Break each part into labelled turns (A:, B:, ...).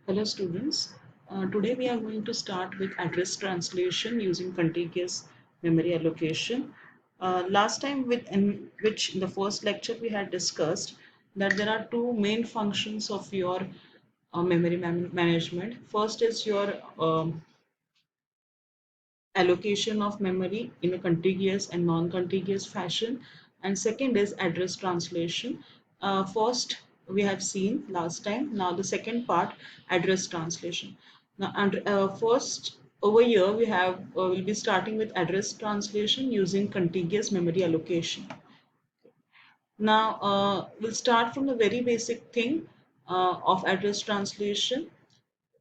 A: Hello students. Today we are going to start with address translation using contiguous memory allocation. Last time in which in the first lecture we had discussed that there are two main functions of your memory management. First is your allocation of memory in a contiguous and non-contiguous fashion, and second is address translation. First we have seen last time, now the second part, address translation. Now and first over here we have we'll be starting with address translation using contiguous memory allocation. Now we'll start from the very basic thing of address translation.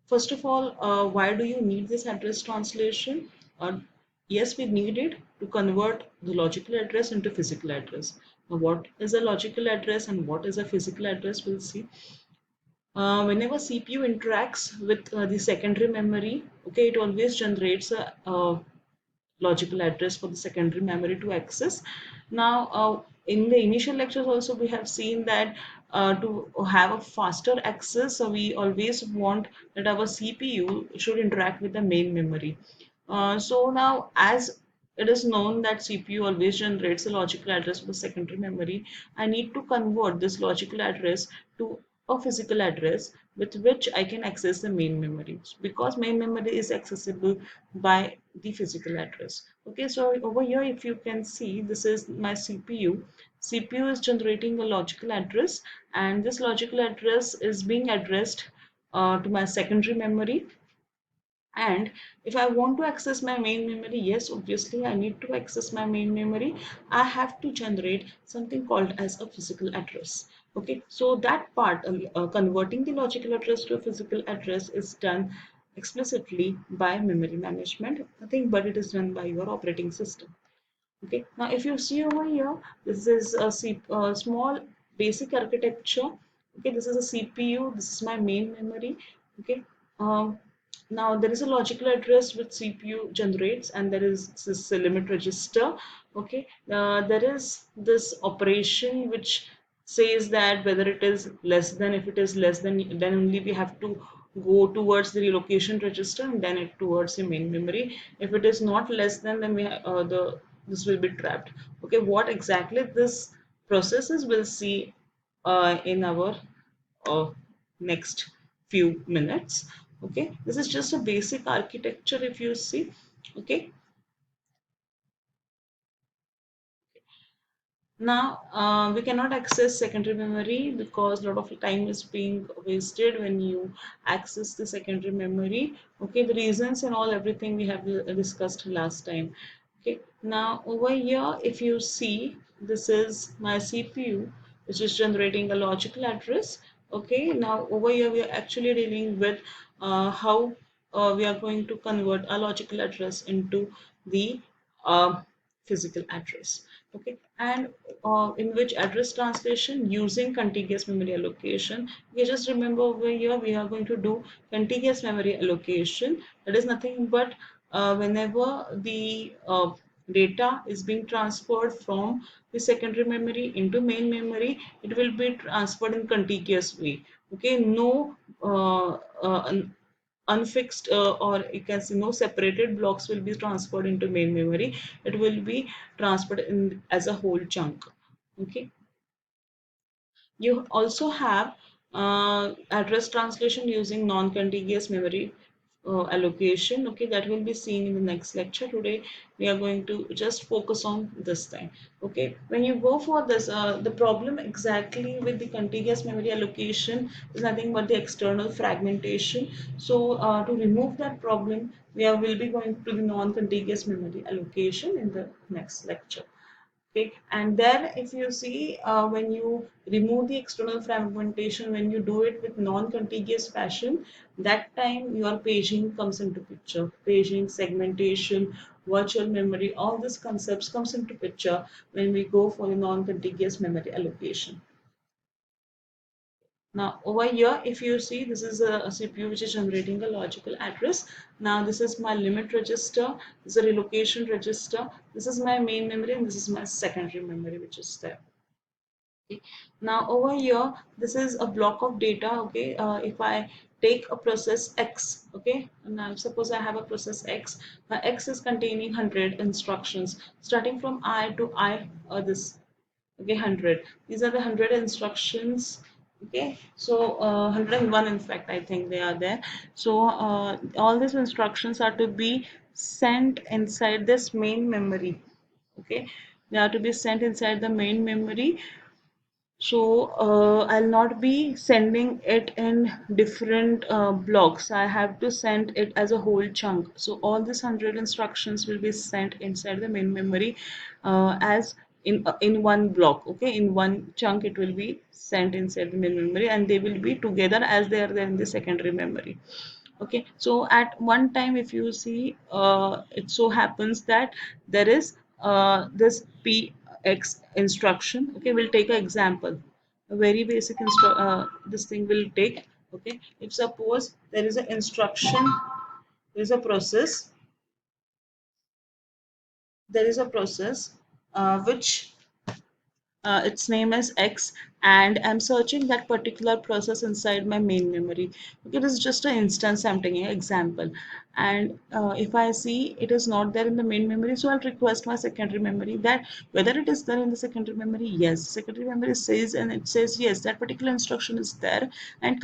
A: First of all, why do you need this address translation? Yes, we need it to convert the logical address into physical address. Now, what is a logical address and what is a physical address? We'll see. Whenever CPU interacts with the secondary memory, okay, it always generates a logical address for the secondary memory to access. Now, in the initial lectures also we have seen that to have a faster access, so we always want that our CPU should interact with the main memory. So now, as it is known that CPU always generates a logical address for the secondary memory, I need to convert this logical address to a physical address with which I can access the main memory, because main memory is accessible by the physical address. Okay, so over here if you can see, this is my CPU. CPU is generating a logical address, and this logical address is being addressed to my secondary memory. And if I want to access my main memory, yes, obviously I need to access my main memory. I have to generate something called as a physical address. Okay, so that part, converting the logical address to a physical address, is done explicitly by memory management. Nothing but it is done by your operating system. Okay, now if you see over here, this is a small basic architecture. Okay, this is a CPU, this is my main memory. Okay, um, now there is a logical address which CPU generates, and there is this limit register. Okay, there is this operation which says that whether it is less than, if it is less than, then only we have to go towards the relocation register and then it towards the main memory. If it is not less than, then the this will be trapped. Okay, what exactly this process is, we'll see in our uh, next few minutes. Okay, this is just a basic architecture if you see. Okay, now we cannot access secondary memory because a lot of time is being wasted when you access the secondary memory. Okay, the reasons and all everything we have discussed last time. Okay, now over here if you see, this is my CPU which is generating a logical address. Okay, now over here we are actually dealing with how we are going to convert a logical address into the physical address. Okay, and in which address translation using contiguous memory allocation. Okay, just remember over here we are going to do contiguous memory allocation. That is nothing but whenever the data is being transferred from the secondary memory into main memory, it will be transferred in contiguous way. Okay, no unfixed or you can say no separated blocks will be transferred into main memory. It will be transferred in as a whole chunk. Okay, you also have address translation using non-contiguous memory allocation. Okay, that will be seen in the next lecture. Today we are going to just focus on this thing. Okay, when you go for this, the problem exactly with the contiguous memory allocation is nothing but the external fragmentation. So to remove that problem, will be going to the non-contiguous memory allocation in the next lecture. Okay, and then if you see, when you remove the external fragmentation, when you do it with non-contiguous fashion, that time your paging comes into picture. Paging, segmentation, virtual memory, all these concepts comes into picture when we go for the non-contiguous memory allocation. Now over here, if you see, this is a CPU which is generating a logical address. Now this is my limit register, this is a relocation register, this is my main memory, and this is my secondary memory which is there. Okay. Now over here, this is a block of data. Okay, if I take a process X, okay, now suppose I have a process X. X is containing 100 instructions, starting from I to I. This okay, 100. These are the 100 instructions. Okay, so 101 in fact, I think they are there. So all these instructions are to be sent inside this main memory. Okay, they are to be sent inside the main memory. So I'll not be sending it in different blocks. I have to send it as a whole chunk. So all these 100 instructions will be sent inside the main memory as in one block. Okay, in one chunk it will be sent inside the main memory, and they will be together as they are there in the secondary memory. Okay, so at one time, if you see, it so happens that there is this px instruction. Okay, we'll take an example, a very basic this thing will take. Okay, if suppose there is an instruction, there is a process, there is a process which its name is X, and I'm searching that particular process inside my main memory. Okay, it is just an instance I'm taking an example. And if I see it is not there in the main memory, so I'll request my secondary memory that whether it is there in the secondary memory. Yes, secondary memory says, and it says yes, that particular instruction is there, and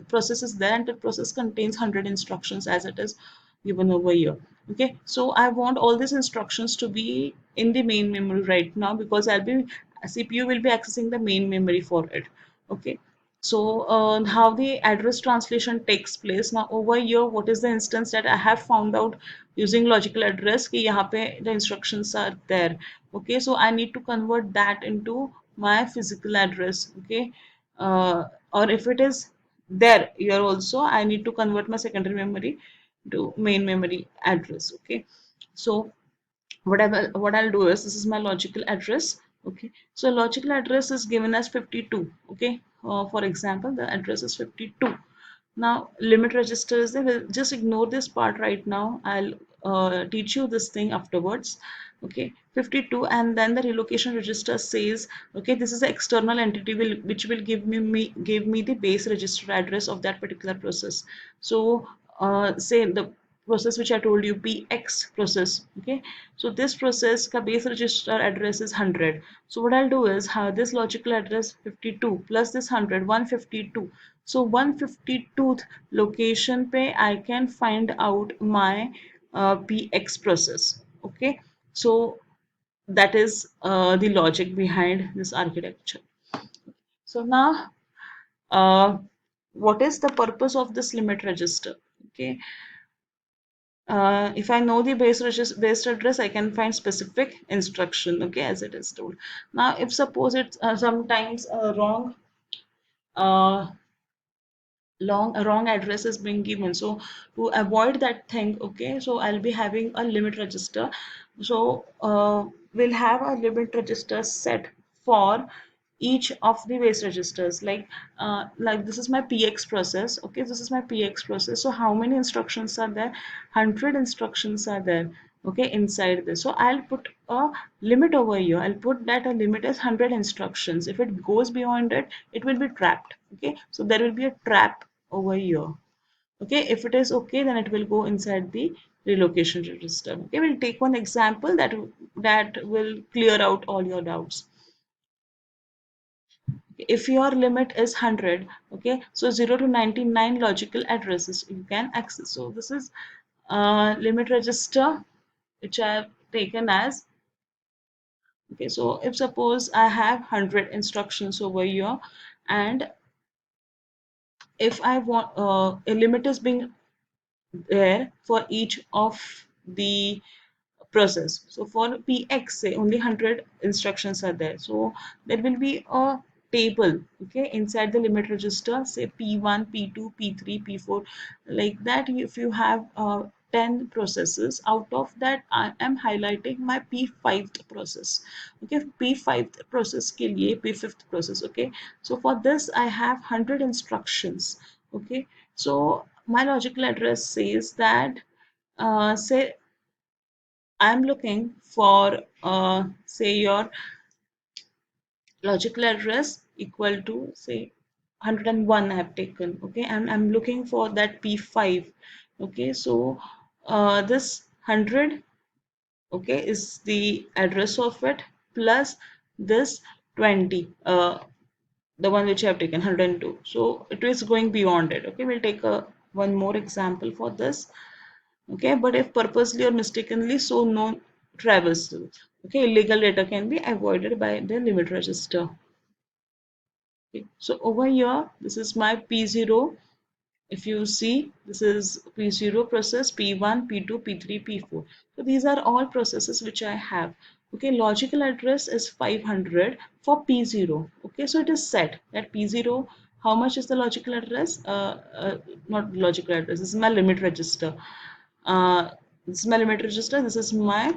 A: process is there, and the process contains 100 instructions as it is given over here. Okay, so I want all these instructions to be in the main memory right now, because I'll be CPU will be accessing the main memory for it. Okay, so how the address translation takes place now over here, what is the instance that I have found out using logical address कि यहाँ पे the instructions are there. Okay, so I need to convert that into my physical address. Okay, or if it is there here also, I need to convert my secondary memory to main memory address. Okay, so what I'll do is, this is my logical address. Okay, so logical address is given as 52. Okay, for example, the address is 52. Now limit register is there. We'll just ignore this part right now. I'll teach you this thing afterwards. Okay, 52, and then the relocation register says, okay, this is the external entity which will give me the base register address of that particular process. So say the process which I told you, px process. Okay, so this process ka base register address is 100. So what I'll do is, this logical address 52 plus this 100, 152. So 152th location pe I can find out my px process. Okay, so that is the logic behind this architecture. So now, uh, what is the purpose of this limit register? Okay, if I know the base address, I can find specific instruction. Okay, as it is told. Now, if suppose it's sometimes uh, wrong address is being given, so to avoid that thing, okay, so I'll be having a limit register. So we'll have a limit register set for each of the base registers, like this is my px process. Okay, this is my px process. So how many instructions are there? 100 instructions are there. Okay, inside this, so I'll put a limit over here. I'll put that a limit is 100 instructions. If it goes beyond it, it will be trapped. Okay, so there will be a trap over here. Okay, if it is okay, then it will go inside the relocation register. Okay, we'll take one example that will clear out all your doubts. If your limit is 100, okay, so 0 to 99 logical addresses you can access. So this is limit register which I have taken as. Okay, so if suppose I have 100 instructions over here, and if I want a limit is being there for each of the process. So for px, say only 100 instructions are there. So there will be a table, okay, inside the limit register, say p1, p2, p3, p4, like that. If you have 10 processes, out of that I am highlighting my p5th process. Okay, p5th process ke liye p5th process. Okay, so for this I have 100 instructions. Okay, so my logical address says that, say I'm looking for say your logical address equal to say 101 I have taken. Okay, and I'm looking for that P5. Okay, so this 100, okay, is the address of it, plus this 20, the one which I have taken 102. So it is going beyond it. Okay, we'll take a one more example for this. Okay, but if purposely or mistakenly, so no traversal. Okay, illegal data can be avoided by the limit register. Okay, so over here, this is my P0. If you see, this is P0 process, P1, P2, P3, P4. So these are all processes which I have. Okay, logical address is 500 for P0. Okay, so it is set that P0, how much is the logical address? Not logical address, this is my limit register. This is my limit register, this is my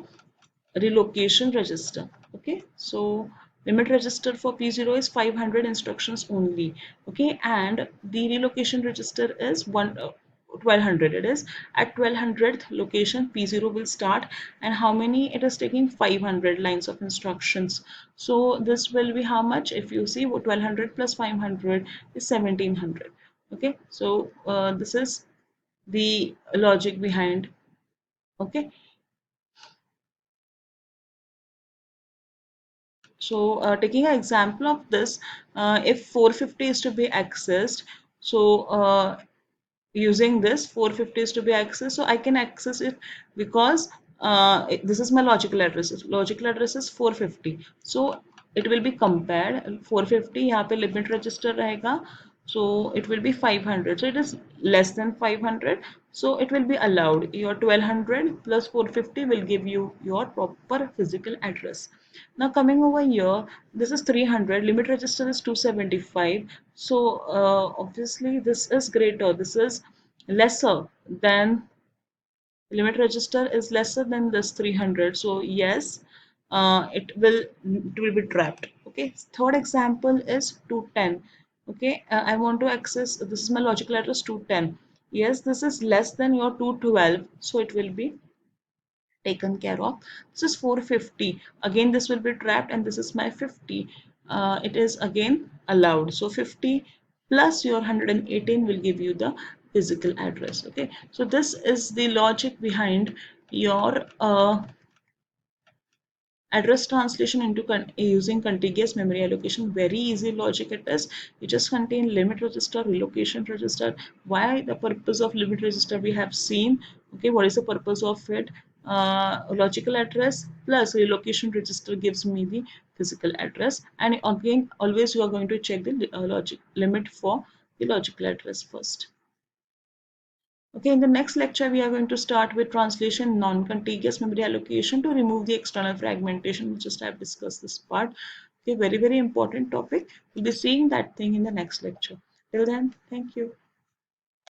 A: relocation register. Okay, so limit register for P0 is 500 instructions only. Okay, and the relocation register is 1200. It is at 1200th location P0 will start, and how many it is taking? 500 lines of instructions. So this will be how much? If you see, 1200 plus 500 is 1700. Okay, so this is the logic behind. Okay, so taking an example of this, if 450 is to be accessed, so using this 450 is to be accessed, so I can access it because this is my logical address. Logical address is 450, so it will be compared. 450 यहाँ पे limit register रहेगा, so it will be 500, so it is less than 500, so it will be allowed. Your 1200 plus 450 will give you your proper physical address. Now coming over here, this is 300, limit register is 275, so obviously this is greater, this is lesser than limit register is lesser than this 300, so yes, it will be trapped. Okay, third example is 210. Okay, I want to access, this is my logical address 210. Yes, this is less than your 212, so it will be taken care of. This is 450. Again, this will be trapped, and this is my 50. It is again allowed. So 50 plus your 118 will give you the physical address. Okay. So this is the logic behind your address translation into using contiguous memory allocation. Very easy logic it is. You just contain limit register, relocation register. Why the purpose of limit register we have seen. Okay, what is the purpose of it? Logical address plus relocation register gives me the physical address, and again always you are going to check the logic limit for the logical address first. Okay, in the next lecture, we are going to start with translation non-contiguous memory allocation to remove the external fragmentation. We just have discussed this part. Okay, very, very important topic. We'll be seeing that thing in the next lecture. Till then, thank you.